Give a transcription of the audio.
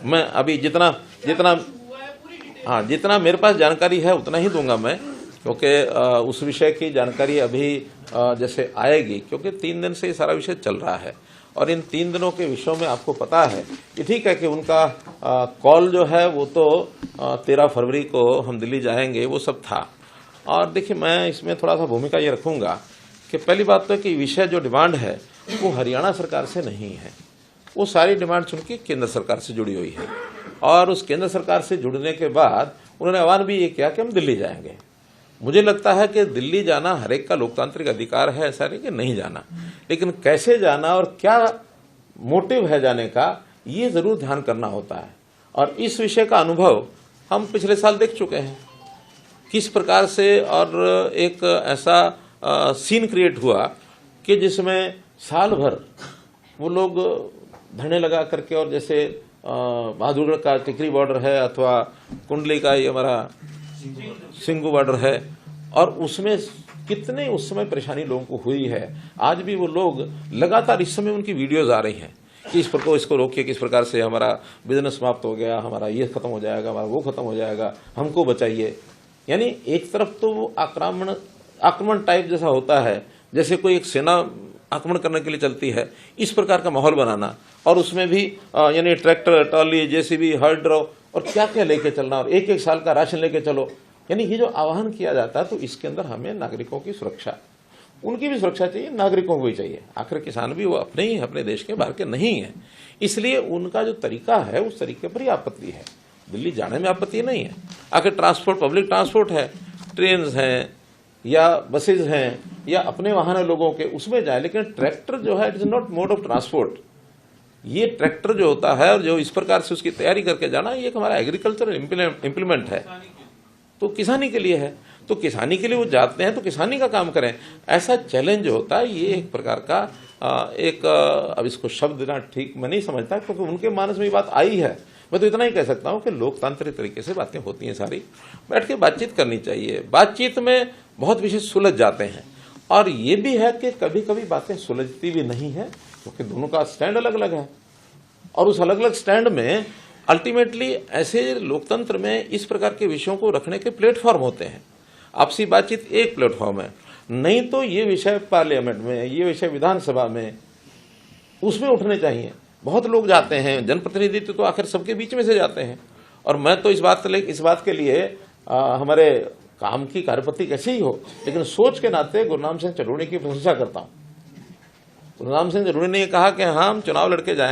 मैं अभी जितना जितना हाँ जितना मेरे पास जानकारी है उतना ही दूंगा मैं, क्योंकि उस विषय की जानकारी अभी जैसे आएगी, क्योंकि 3 दिन से ये सारा विषय चल रहा है और इन 3 दिनों के विषयों में आपको पता है कि ठीक है कि उनका कॉल जो है वो तो 13 फरवरी को हम दिल्ली जाएंगे, वो सब था। और देखिए, मैं इसमें थोड़ा सा भूमिका ये रखूंगा कि पहली बात तो है कि विषय जो डिमांड है वो हरियाणा सरकार से नहीं है, वो सारी डिमांड चूंकि केंद्र सरकार से जुड़ी हुई है और उस केंद्र सरकार से जुड़ने के बाद उन्होंने आह्वान भी ये किया कि हम दिल्ली जाएंगे। मुझे लगता है कि दिल्ली जाना हर एक का लोकतांत्रिक अधिकार है, ऐसा नहीं कि नहीं जाना, लेकिन कैसे जाना और क्या मोटिव है जाने का, ये जरूर ध्यान करना होता है। और इस विषय का अनुभव हम पिछले साल देख चुके हैं किस प्रकार से, और एक ऐसा सीन क्रिएट हुआ कि जिसमें साल भर वो लोग धरने लगा करके, और जैसे बहादुरगढ़ का टिकरी बॉर्डर है अथवा कुंडली का ये हमारा सिंगू बॉर्डर है, और उसमें कितने उस समय परेशानी लोगों को हुई है। आज भी वो लोग लगातार, इस समय उनकी वीडियोज आ रही हैं कि इस प्रकार इसको रोकिए, किस प्रकार से हमारा बिजनेस समाप्त हो गया, हमारा ये खत्म हो जाएगा, हमारा वो खत्म हो जाएगा, हमको बचाइए। यानी एक तरफ तो वो आक्रमण टाइप जैसा होता है, जैसे कोई एक सेना आक्रमण करने के लिए चलती है, इस प्रकार का माहौल बनाना, और उसमें भी यानी ट्रैक्टर, ट्रॉली, जेसीबी, हर ड्राव और क्या क्या लेके चलना, और एक एक साल का राशन लेके चलो। यानी ये जो आह्वान किया जाता है, तो इसके अंदर हमें नागरिकों की सुरक्षा, उनकी भी सुरक्षा चाहिए, नागरिकों को भी चाहिए। आखिर किसान भी वो अपने ही, अपने देश के बाहर के नहीं है, इसलिए उनका जो तरीका है उस तरीके पर ही आपत्ति है। दिल्ली जाने में आपत्ति नहीं है। आखिर ट्रांसपोर्ट, पब्लिक ट्रांसपोर्ट है, ट्रेन हैं या बसेज हैं या अपने वाहन है लोगों के, उसमें जाए, लेकिन ट्रैक्टर जो है it is not mode of transport. ये ट्रैक्टर जो होता है और जो इस प्रकार से उसकी तैयारी करके जाना, ये एक हमारा एग्रीकल्चर इम्प्लीमेंट है, तो किसानी के लिए है, तो किसानी के लिए वो जाते हैं तो किसानी का काम करें। ऐसा चैलेंज होता है, ये एक प्रकार का अब इसको शब्द देना ठीक मैं नहीं समझता, क्योंकि उनके मानस में ये बात आई है। मैं तो इतना ही कह सकता हूं कि लोकतांत्रिक तरीके से बातें होती हैं, सारी बैठ के बातचीत करनी चाहिए। बातचीत में बहुत विषय सुलझ जाते हैं, और ये भी है कि कभी कभी बातें सुलझती भी नहीं है, क्योंकि दोनों का स्टैंड अलग अलग है, और उस अलग अलग स्टैंड में अल्टीमेटली ऐसे लोकतंत्र में इस प्रकार के विषयों को रखने के प्लेटफॉर्म होते हैं। आपसी बातचीत एक प्लेटफॉर्म है, नहीं तो ये विषय पार्लियामेंट में, ये विषय विधानसभा में, उसमें उठने चाहिए। बहुत लोग जाते हैं, जनप्रतिनिधित्व तो आखिर सबके बीच में से जाते हैं, और मैं तो इस बात के लिए हमारे काम की कार्यपद्धति कैसे ही हो, लेकिन सोच के नाते गुरनाम सिंह चरूणी की प्रशंसा करता हूं। गुरनाम सिंह चरूणी ने कहा कि हाँ, हम चुनाव लड़के जाएंगे।